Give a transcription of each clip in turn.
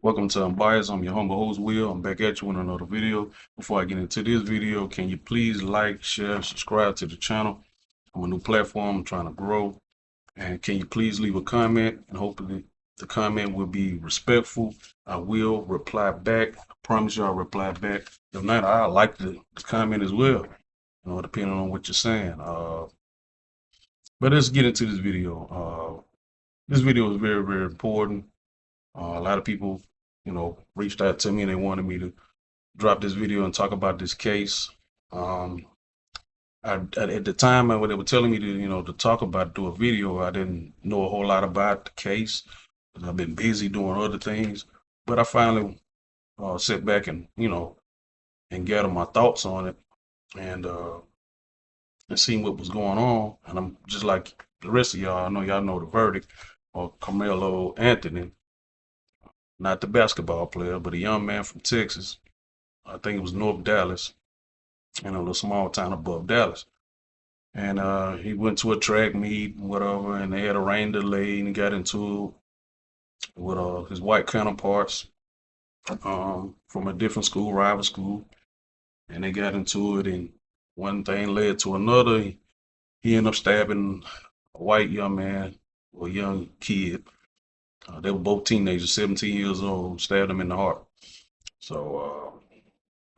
Welcome to Unbiased. I'm your humble host, Will. I'm back at you with another video. Before I get into this video, can you please like, share, subscribe to the channel? I'm a new platform. I'm trying to grow. And can you please leave a comment? And hopefully the comment will be respectful. I will reply back. I promise you I'll reply back. If not, I like the comment as well, depending on what you're saying. But let's get into this video. This video is very, very important. A lot of people, reached out to me and they wanted me to drop this video and talk about this case. Um, at the time when they were telling me to, to talk about, do a video, I didn't know a whole lot about the case. I've been busy doing other things, but I finally sit back and, and gather my thoughts on it and seeing what was going on. And I'm just like the rest of y'all. I know y'all know the verdict of Karmello Anthony, not the basketball player, but a young man from Texas. I think it was North Dallas, a little small town above Dallas. And he went to a track meet, whatever, and they had a rain delay, and he got into it with his white counterparts from a different school, rival school, and they got into it, and one thing led to another. He ended up stabbing a white young man, or a young kid. They were both teenagers, 17 years old, stabbed him in the heart. So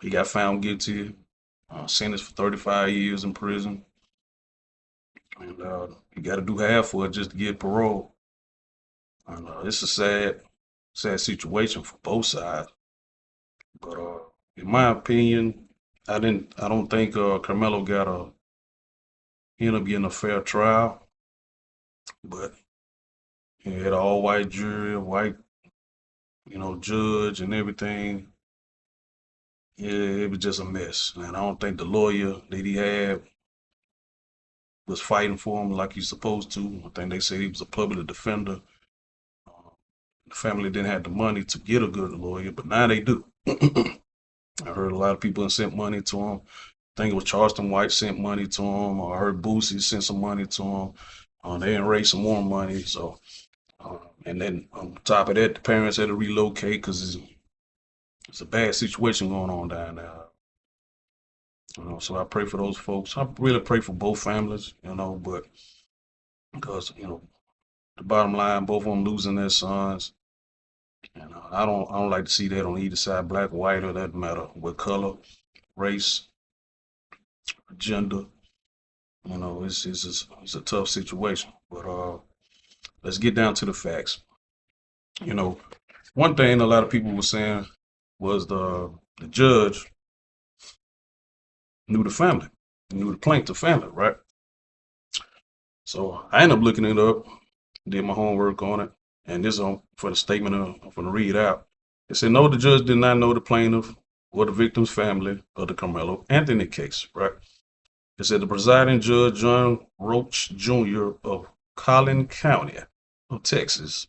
he got found guilty, sentenced for 35 years in prison. And you got to do half for it just to get parole. And it's a sad situation for both sides. But in my opinion, I don't think Karmello he ended up getting a fair trial. But he had an all-white jury, a white, judge and everything. Yeah, it was just a mess. And I don't think the lawyer that he had was fighting for him like he's supposed to. I think they said he was a public defender. The family didn't have the money to get a good lawyer, but now they do. I heard a lot of people sent money to him. I think it was Charleston White sent money to him. Or I heard Boosie sent some money to him. They didn't raise some more money. So, and then on top of that, the parents had to relocate because it's a bad situation going on down there. So I pray for those folks. I really pray for both families, but because, the bottom line, both of them losing their sons. And I don't like to see that on either side, black, white, or doesn't matter what color, race, gender. It's a tough situation. But let's get down to the facts. One thing a lot of people were saying was the judge knew the family, knew the plaintiff family, right? So I ended up looking it up, did my homework on it, and this on for the statement I'm going to read out. It said, no, the judge did not know the plaintiff or the victim's family of the Karmello Anthony case, right? It said the presiding judge, John Roach Jr. of Collin County of Texas,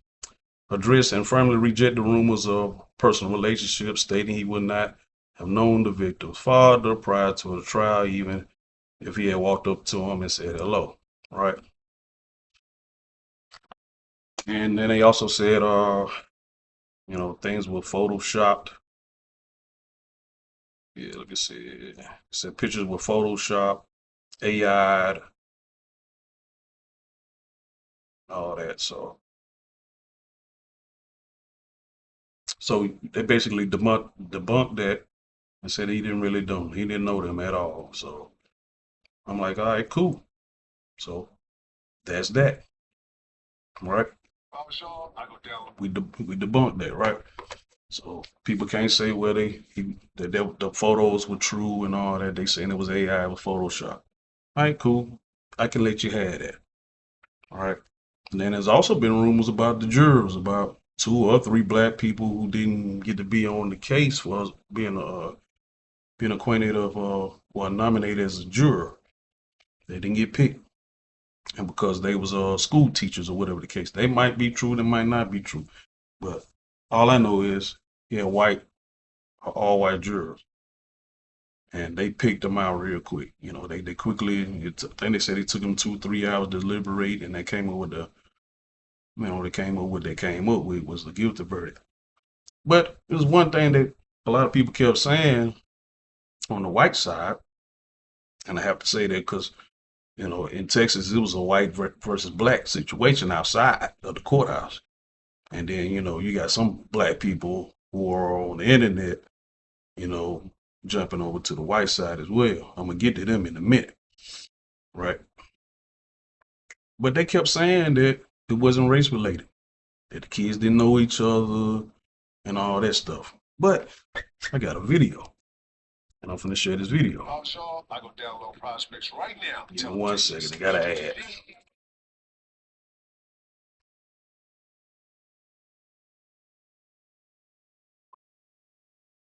addressed and firmly rejected rumors of personal relationships, stating he would not have known the victim's father prior to the trial, even if he had walked up to him and said hello, right? And then they also said, things were photoshopped. Yeah, let me see. It said pictures were photoshopped, AI'd, all that. So they basically debunked that and said he didn't really do them. He didn't know them at all. So I'm like, all right, cool. So that's that, right? We debunked that, right? So people can't say that the photos were true and all that. They saying it was AI, it was Photoshop. All right, cool. I can let you have that. All right. And then there's also been rumors about the jurors, about 2 or 3 black people who didn't get to be on the case for being acquainted of or nominated as a juror. They didn't get picked, and because they was school teachers or whatever the case, they might be true, they might not be true. But all I know is he had all white jurors, and they picked them out real quick. They quickly. I think they said it took them 2 3 hours to deliberate, and they came up with they came up with was the guilty verdict. But it was one thing that a lot of people kept saying on the white side, and I have to say that because in Texas it was a white versus black situation outside of the courthouse, and then you got some black people who are on the internet, you know, jumping over to the white side as well. I'm gonna get to them in a minute, right? But they kept saying that it wasn't race related, that the kids didn't know each other and all that stuff. But I got a video, and I'm finna share this video. I go download prospects right now. Give me 1 second, I got an ad.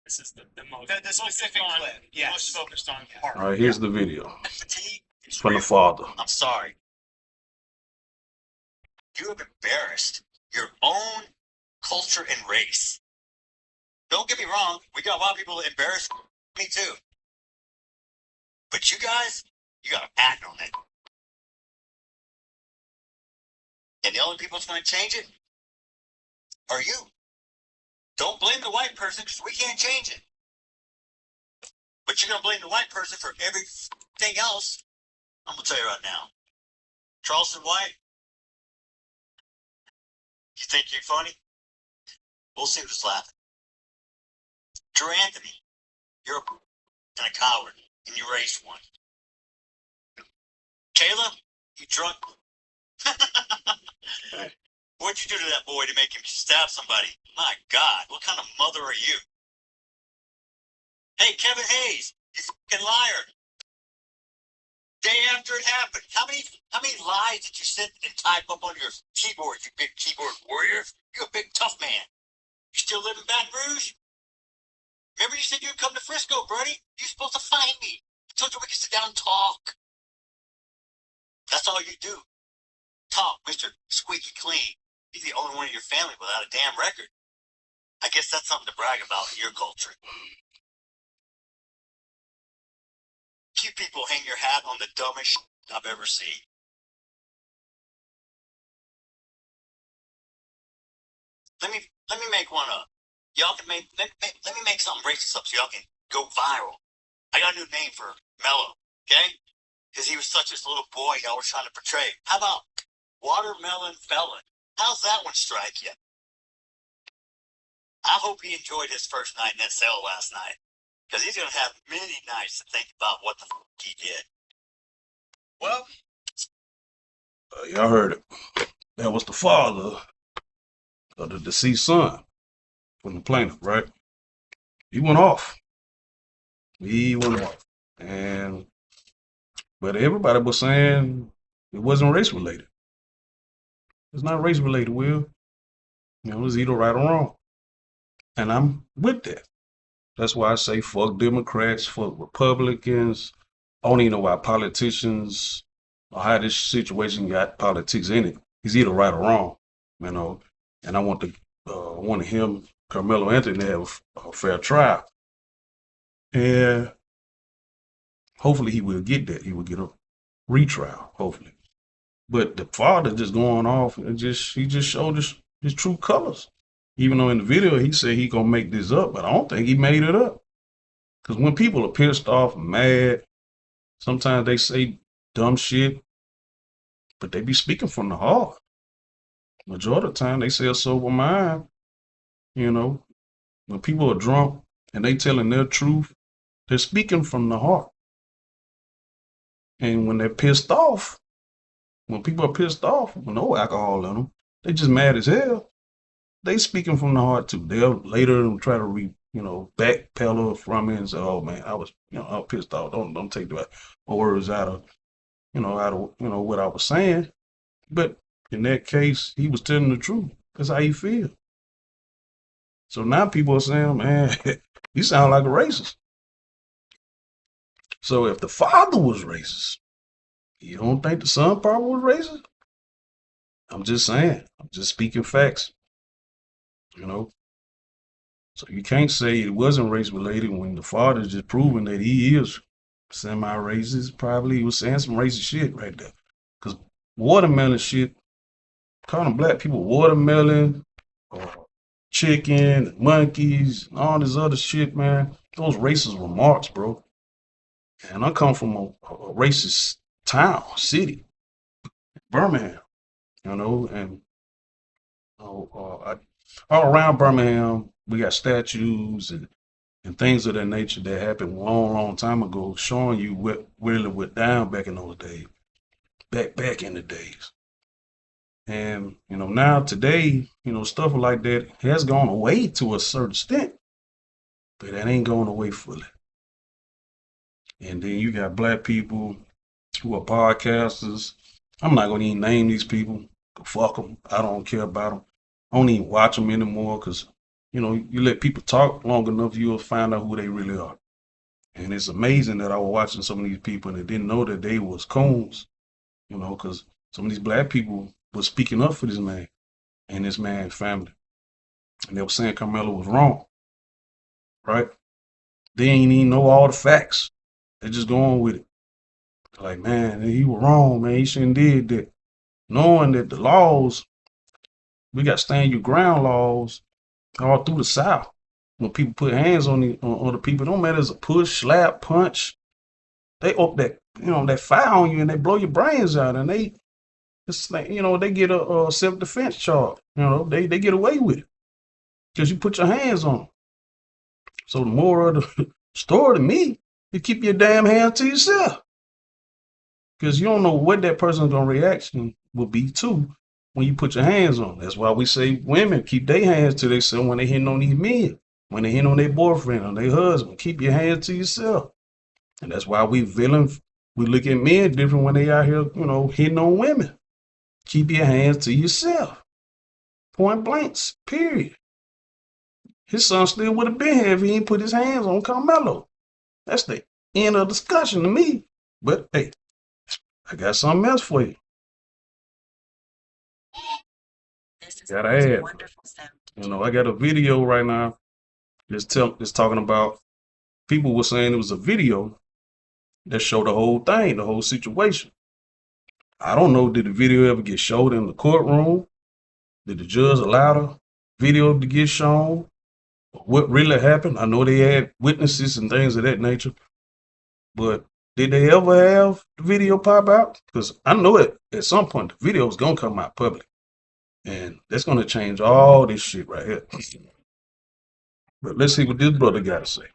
This is the most the specific clip. Yes. Most focused on part. All right, here's the video. It's from the father. I'm sorry. You have embarrassed your own culture and race. Don't get me wrong, we got a lot of people that embarrass me too. But you guys, you gotta act on it. And the only people that's gonna change it are you. Don't blame the white person because we can't change it. But you're gonna blame the white person for everything else. I'm gonna tell you right now. Charleston White, you think you're funny? We'll see who's laughing. Drew Anthony, you're a coward, and you raised one. Kayla, you drunk. What'd you do to that boy to make him stab somebody? My God, what kind of mother are you? Hey, Kevin Hayes, you fucking liar. Day after it happened, how many lies did you sit and type up on your keyboard, you big keyboard warrior? You're a big tough man. You still live in Baton Rouge? Remember you said you'd come to Frisco, Bernie? You're supposed to find me. I told you we could sit down and talk. That's all you do. Talk, Mr. Squeaky Clean. He's the only one in your family without a damn record. I guess that's something to brag about in your culture. You people hang your hat on the dumbest shit I've ever seen. Let me make one up. Y'all can make let me make something racist up so y'all can go viral. I got a new name for Mello, okay? Because he was such a little boy y'all were trying to portray. How about Watermelon Felon? How's that one strike you? I hope he enjoyed his first night in that cell last night. Because he's going to have many nights to think about what the fuck he did. Well, y'all heard it. That was the father of the deceased son from the plaintiff, right? He went off. But everybody was saying it wasn't race related. It's not race related, Will. It was either right or wrong. And I'm with that. That's why I say fuck Democrats, fuck Republicans. I don't even know why politicians or how this situation got politics in it. He's either right or wrong, And I want him, Karmello Anthony, to have a fair trial. And hopefully he will get that. He will get a retrial, hopefully. But the father just going off and he just showed his true colors. Even though in the video he said he gonna make this up, but I don't think he made it up. Because when people are pissed off and mad, sometimes they say dumb shit, but they be speaking from the heart. Majority of the time they say a sober mind. When people are drunk and they telling their truth, they're speaking from the heart. And when they're pissed off, when people are pissed off with no alcohol in them, they just mad as hell. They speaking from the heart too. They'll later try to backpedal from it and say, "Oh man, I was pissed off. Don't take the words out of what I was saying." But in that case, he was telling the truth. That's how he feel. So now people are saying, "Man, you sound like a racist." So if the father was racist, you don't think the son probably was racist? I'm just saying. I'm just speaking facts. So you can't say it wasn't race related when the father's just proving that he is semi-racist. Probably he was saying some racist shit right there. Because watermelon shit, calling black people watermelon or chicken, monkeys, and all this other shit, man. Those racist remarks, bro. And I come from a racist town, city, Birmingham, and all around Birmingham, we got statues and things of that nature that happened a long, long time ago, showing you what really went down back in those days, back in the days. And now today, stuff like that has gone away to a certain extent, but that ain't going away fully. And then you got black people who are podcasters. I'm not gonna even name these people. Fuck them. I don't care about them. I don't even watch them anymore because you let people talk long enough, you'll find out who they really are. And it's amazing that I was watching some of these people and I didn't know that they was coons. Because some of these black people were speaking up for this man and this man's family, and they were saying Karmello was wrong, right? They ain't even know all the facts. They just going with it. Like, man, he was wrong, man. He shouldn't did that. Knowing that the laws, we got stand your ground laws all through the South. When people put hands on the people, it don't matter if it's a push, slap, punch. They up that fire on you and they blow your brains out, and they get a self defense charge. They get away with it because you put your hands on them. So the moral of the story to me is keep your damn hands to yourself. Because you don't know what that person's gonna reaction will be to when you put your hands on them. That's why we say women keep their hands to themselves when they hitting on these men, when they hitting on their boyfriend or their husband. Keep your hands to yourself. And that's why we look at men different when they out here, hitting on women. Keep your hands to yourself. Point blanks. Period. His son still would have been here if he ain't put his hands on Karmello. That's the end of discussion to me. But hey, I got something else for you. Gotta add. I got a video right now. Just talking about people were saying it was a video that showed the whole thing, the whole situation. I don't know, did the video ever get showed in the courtroom? Did the judge allow the video to get shown? What really happened? I know they had witnesses and things of that nature, but did they ever have the video pop out? Because I know it at some point the video is gonna come out public, and that's gonna change all this shit right here. But let's see what this brother got to say.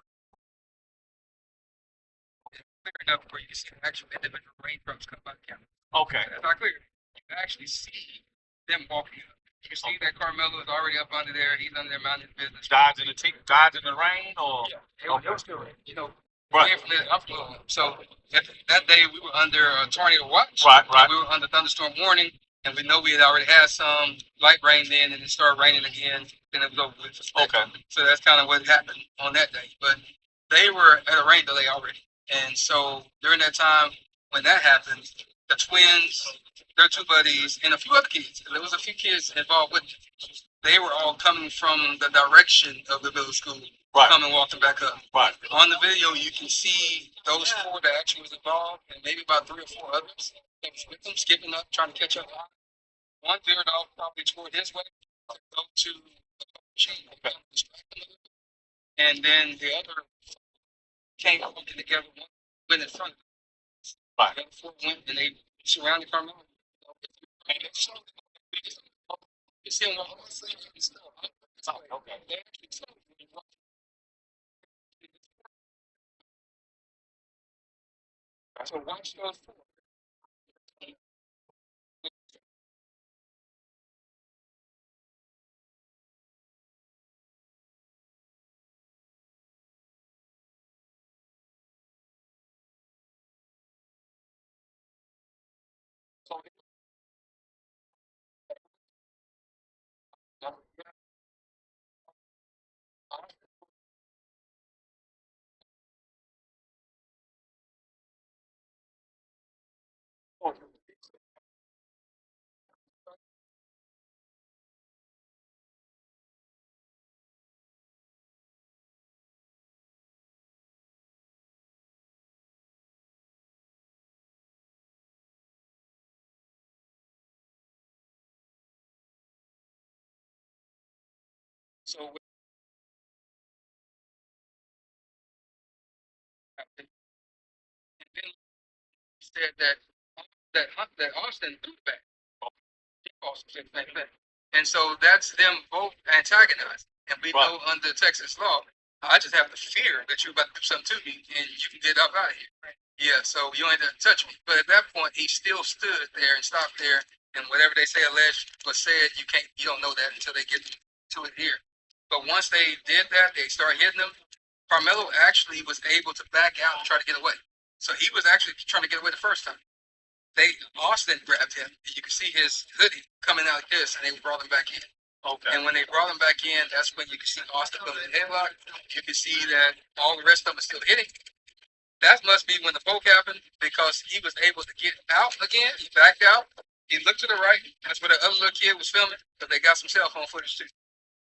Clear enough where you can see actual individual raindrops come out of the camera. Okay. That's not clear. You can actually see them walking up. You can see that Karmello is already up under there. He's under there minding his business. Dodging the rain, or Yeah, it was still, right, came from the upflow. So that day we were under a tornado watch. right. We were under thunderstorm warning, and we know we had already had some light rain then, and it started raining again. Then it was over with. Okay. So that's kind of what happened on that day. But they were at a rain delay already, and so during that time when that happened, the twins, their two buddies, and a few other kids. There was a few kids involved with it. They were all coming from the direction of the middle school, Right. coming walking back up. Right. On the video, you can see those four that actually was involved, and maybe about 3 or 4 others that was with them, skipping up, trying to catch up. One veered off probably toward his way to go to the machine, and then the other came working together. One went in front of them. Right. The other four went and they surrounded Karmello. You see him on the side and stuff. Okay. They actually saw him when he walked. So watch those four. So and then he said that Austin threw back. He also said the same thing. And so that's them both antagonized. And we Right. know under Texas law, I just have the fear that you're about to do something to me and you can get up out of here. Yeah, so you ain't to touch me. But at that point, he still stood there and stopped there. And whatever they say alleged was said, you don't know that until they get to it here. But once they did that, they started hitting him. Karmello actually was able to back out and try to get away. So he was actually trying to get away the first time. Austin grabbed him. You could see his hoodie coming out like this, and they brought him back in. Okay. And when they brought him back in, that's when you could see Austin put in the headlock. You could see that all the rest of them are still hitting. That must be when the poke happened because he was able to get out again. He backed out. He looked to the right. That's where the other little kid was filming, but they got some cell phone footage too.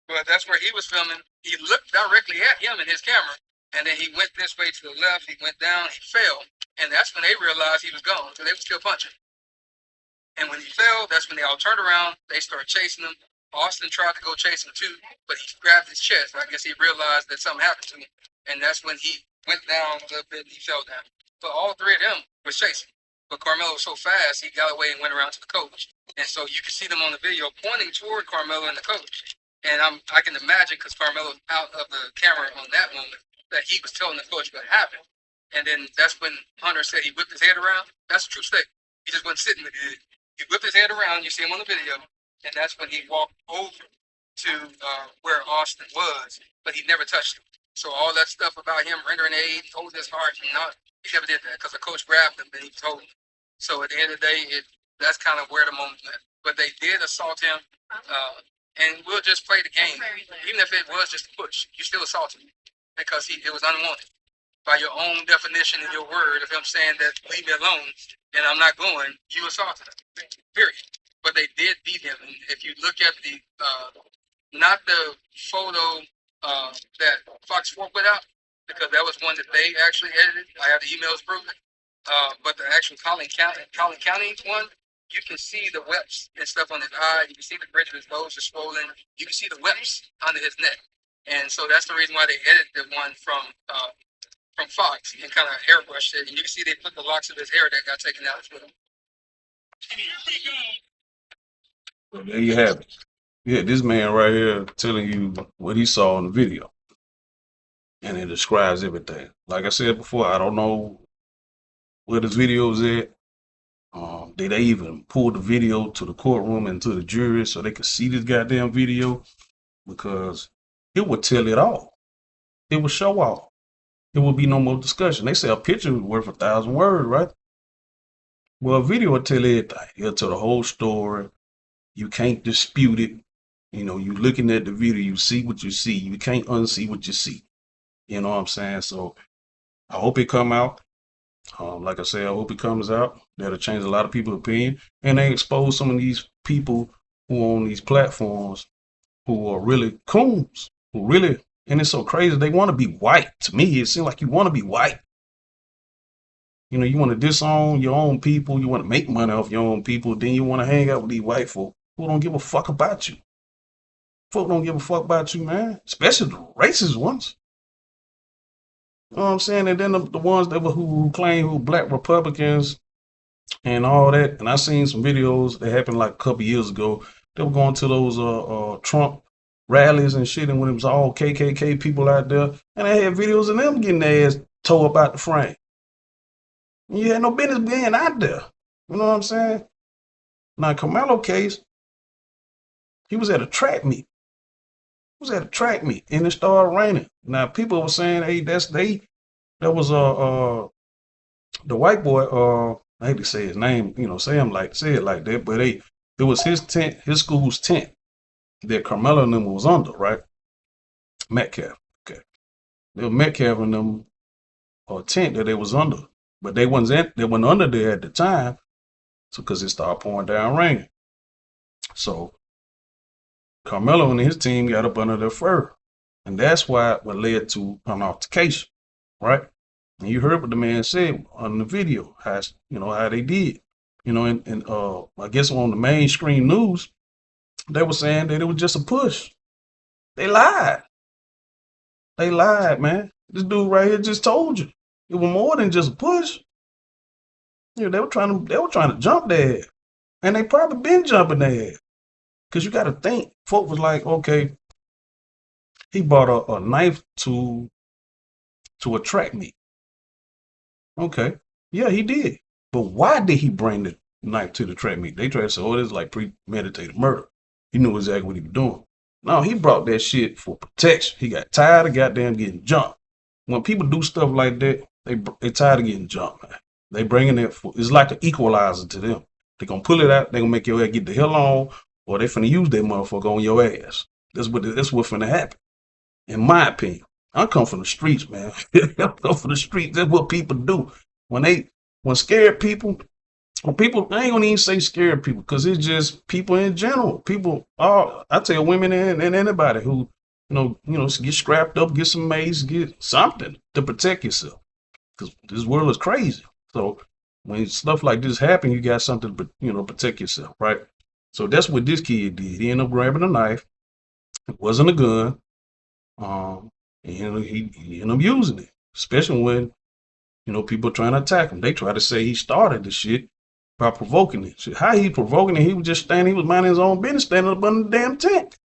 But that's where he was filming. He looked directly at him in his camera, and then he went this way to the left. He went down. He fell, and that's when they realized he was gone. So they were still punching. And when he fell, that's when they all turned around. They started chasing him. Austin tried to go chase him too, but he grabbed his chest. I guess he realized that something happened to him, and that's when he went down a little bit. And he fell down. But all three of them were chasing. But Karmello was so fast, he got away and went around to the coach. And so you can see them on the video pointing toward Karmello and the coach. And I can imagine because Karmello's out of the camera on that moment that he was telling the coach what happened. And then that's when Hunter said he whipped his head around. That's a true statement. He just wasn't sitting with it. He whipped his head around. You see him on the video, and that's when he walked over to where Austin was, but he never touched him. So all that stuff about him rendering aid, holding his heart, he never did that because the coach grabbed him and he was holding him. So at the end of the day, that's kind of where the moment went. But they did assault him, and we'll just play the game. Even if it was just a push, you still assaulted him because it was unwanted. By your own definition in your word of him saying that leave me alone and I'm not going, you assaulted him. Period. But they did beat him. And if you look at the not the photo that Fox 4 put out, because that was one that they actually edited. I have the emails proven. But the actual Collin County one, you can see the webs and stuff on his eye. You can see the bridge of his nose is swollen. You can see the webs under his neck. And so that's the reason why they edited the one from Fox and kind of airbrushed it. And you can see they put the locks of his hair that got taken out as well. So there you have it. Yeah, this man right here telling you what he saw in the video. And it describes everything. Like I said before, I don't know where this video is at. Did they even pull the video to the courtroom and to the jury so they could see this goddamn video? Because it would tell it all. It would show all. It would be no more discussion. They say a picture is worth 1,000 words, right? Well, a video will tell everything. It'll tell the whole story. You can't dispute it. You know, you looking at the video, you see what you see. You can't unsee what you see. You know what I'm saying? So I hope it come out. Like I said, I hope it comes out. That'll change a lot of people's opinion. And they expose some of these people who are on these platforms who are really coons, who really, and it's so crazy, they want to be white. To me, it seems like you want to be white. You know, you want to disown your own people, you want to make money off your own people, then you want to hang out with these white folk who don't give a fuck about you. Folk don't give a fuck about you, man. Especially the racist ones. You know what I'm saying? And then the ones that were who claim who black Republicans and all that. And I seen some videos that happened like a couple years ago. They were going to those Trump rallies and shit, and when it was all KKK people out there, and they had videos of them getting their ass tore up out the frame. And you had no business being out there. You know what I'm saying? Now, Karmello case, he was at a track meet. He was at a track meet, and it started raining. Now, people were saying, hey, that was the white boy, I hate to say his name, you know, say it like that, but it was his tent, his school's tent that Karmello and them was under, right? Metcalf, okay. They were Metcalf and them tent that they was under, but they wasn't under there at the time, so because it started pouring down raining. So Karmello and his team got up under their fur, and that's what led to an altercation, right? And you heard what the man said on the video, how they did, and I guess on the mainstream news, they were saying that it was just a push. They lied. They lied, man. This dude right here just told you. It was more than just a push. You know, they were trying to jump their ass. And they probably been jumping their ass. Cause you gotta think. Folk was like, okay, he brought a knife to a track meet. Okay. Yeah, he did. But why did he bring the knife to the track meet? They tried to say, oh, this is like premeditated murder. He knew exactly what he was doing. No, he brought that shit for protection. He got tired of goddamn getting jumped. When people do stuff like that, they tired of getting jumped, man. They bringing it for, it's like an equalizer to them. They gonna pull it out, they gonna make your ass get the hell on, or they finna use that motherfucker on your ass. That's what finna happen. In my opinion. I come from the streets, man. I come from the streets. That's what people do. When scared people, I ain't gonna even say scared people, because it's just people in general. People are, I tell women and anybody who, get scrapped up, get some mace, get something to protect yourself. Because this world is crazy. So when stuff like this happen, you got something to, protect yourself, right? So that's what this kid did. He ended up grabbing a knife. It wasn't a gun. Um, and he ended up using it, especially when people trying to attack him. They try to say he started the shit by provoking it. Shit, how he provoking it? He was just standing. He was minding his own business, standing up under the damn tent.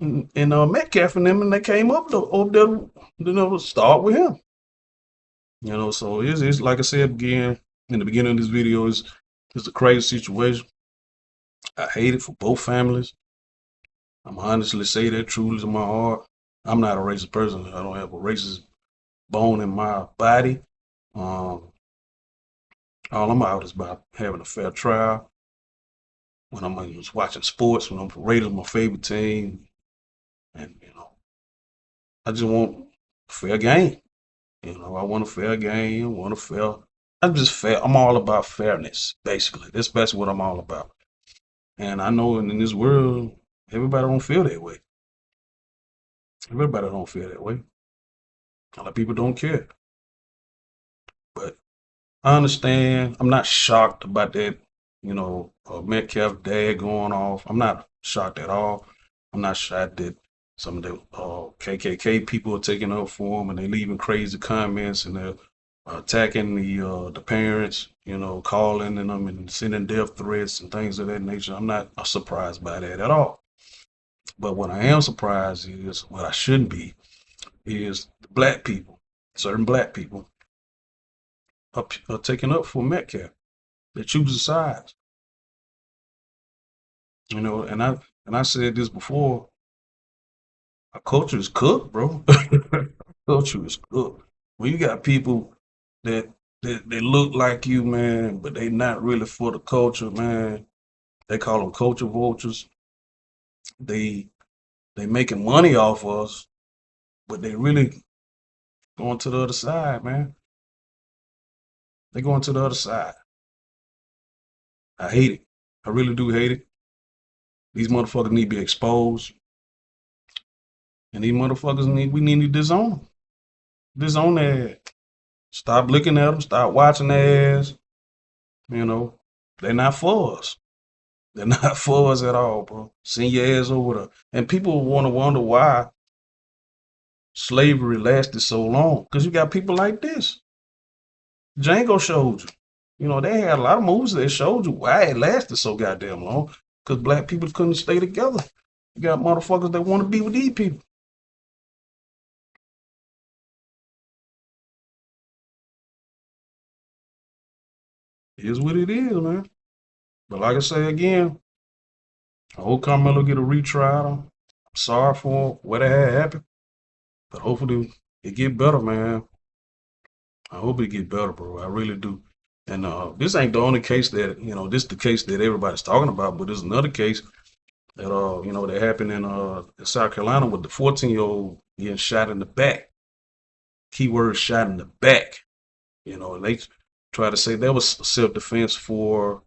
And Metcalf and them, and they came up over there, start with him. So it's like I said again in the beginning of this video, it's a crazy situation. I hate it for both families. I'm honestly say that truly to my heart. I'm not a racist person. I don't have a racist bone in my body. All I'm out is about having a fair trial. When I'm just watching sports, when I'm Raiders my favorite team, and I just want a fair game. I want a fair game. I want a fair. I'm just fair. I'm all about fairness, basically. That's basically what I'm all about. And I know in this world, everybody don't feel that way. Everybody don't feel that way. A lot of people don't care. But I understand. I'm not shocked about that, Metcalf dad going off. I'm not shocked at all. I'm not shocked that some of the KKK people are taking up for him and they're leaving crazy comments and they're attacking the parents, calling them and sending death threats and things of that nature. I'm not surprised by that at all. But what I am surprised is, what I shouldn't be, is the black people, certain black people, are taking up for Metcalf. They choose sides. And I said this before, our culture is cooked, bro. Culture is cooked. When you got people that they look like you, man, but they not really for the culture, man. They call them culture vultures. They making money off us, but they really going to the other side, man. They going to the other side. I hate it. I really do hate it. These motherfuckers need to be exposed. And these motherfuckers we need to disown them. Disown their ass. Stop looking at them. Stop watching their ass. They're not for us. They're not for us at all, bro. Send your ass over there. And people want to wonder why slavery lasted so long. Because you got people like this. Django showed you. They had a lot of movies that showed you why it lasted so goddamn long. Because black people couldn't stay together. You got motherfuckers that want to be with these people. It is what it is, man. But like I say again, I hope Karmello get a retrial. I'm sorry for what had happened. But hopefully it get better, man. I hope it get better, bro. I really do. And this ain't the only case that, this is the case that everybody's talking about, but there's another case that, that happened in South Carolina with the 14-year-old getting shot in the back. Keyword shot in the back. And they try to say that was self-defense for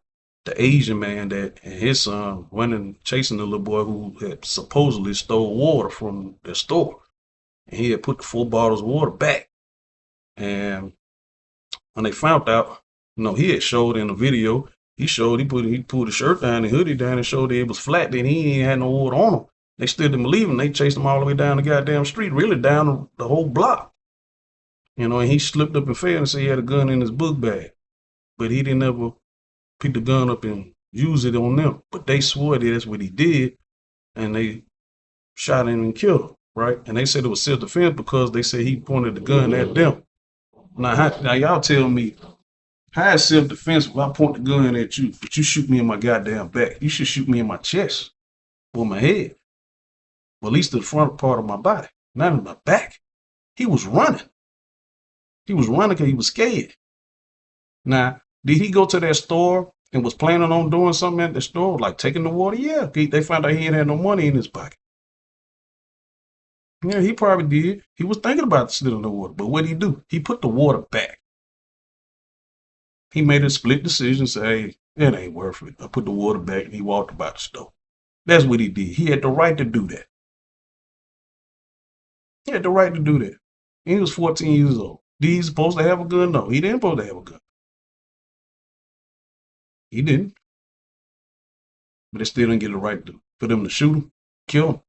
the Asian man that and his son running, chasing the little boy who had supposedly stole water from their store. And he had put the 4 bottles of water back. And when they found out, he had showed in the video, he pulled his shirt down and hoodie down and showed that it was flat, then he ain't had no water on him. They still didn't believe him. They chased him all the way down the goddamn street, really down the whole block. You know, and he slipped up and fell and said he had a gun in his book bag. But he didn't ever pick the gun up and use it on them. But they swore that that's what he did, and they shot him and killed him, right? And they said it was self-defense because they said he pointed the gun at them. Now y'all tell me, how is self-defense if I point the gun at you, but you shoot me in my goddamn back? You should shoot me in my chest or my head, or at least the front part of my body, not in my back. He was running. He was running because he was scared. Now, did he go to that store and was planning on doing something at the store, like taking the water? Yeah, they found out he ain't had no money in his pocket. Yeah, he probably did. He was thinking about stealing the water, but what did he do? He put the water back. He made a split decision, say, hey, it ain't worth it. I put the water back, and he walked about the store. That's what he did. He had the right to do that. He had the right to do that. He was 14 years old. Did he supposed to have a gun? No, he didn't supposed to have a gun. He didn't. But they still didn't get the right to for them to shoot him, kill him.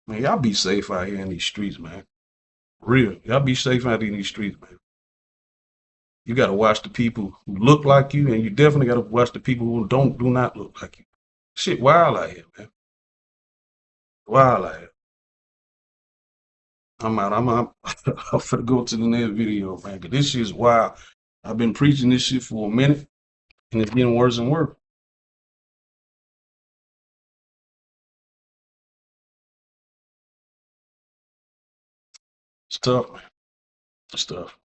Man, y'all be safe out here in these streets, man. Real. Y'all be safe out here in these streets, man. You got to watch the people who look like you, and you definitely got to watch the people who do not look like you. Shit wild out here, man. Wild out here. I'm out. I'm finna go to the next video, man, because this shit's wild. I've been preaching this shit for a minute, and it's getting worse and worse. It's tough, man. It's tough.